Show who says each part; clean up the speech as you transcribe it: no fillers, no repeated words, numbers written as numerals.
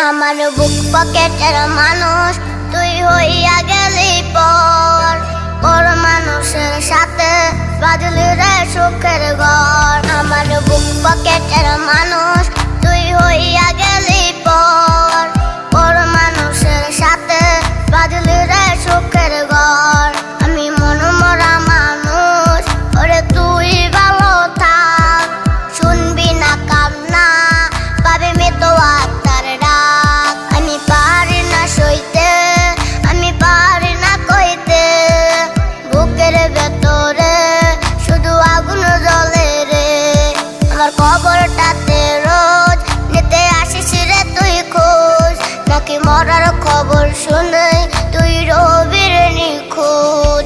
Speaker 1: আমার বুক পকেটের মানুষ তুই হইয়া গেলি পর, পর মানুষের সাথে বাঁধলি রে সুখের ঘর। আমার বুক পকেটের মানুষ তুই হইয়া গেলি পর, পর মানুষের সাথে বাঁধলি রে সুখের ঘর। আমি মনমরা মানুষ, ওরে তুই ভালো থাক, শুনবি না কান্না পাবে মৃত আত্মার ডাক। আমি পারি না সইতে, আমি পারি না কইতে, বুকের ভেতরে শুধু আগুন জ্বলে রে। আমার খবরটাতে রোজ নিতে আসিস রে তুই খোঁজ, নাকি মরার খবর শুনে তুই রবির নিখোঁজ।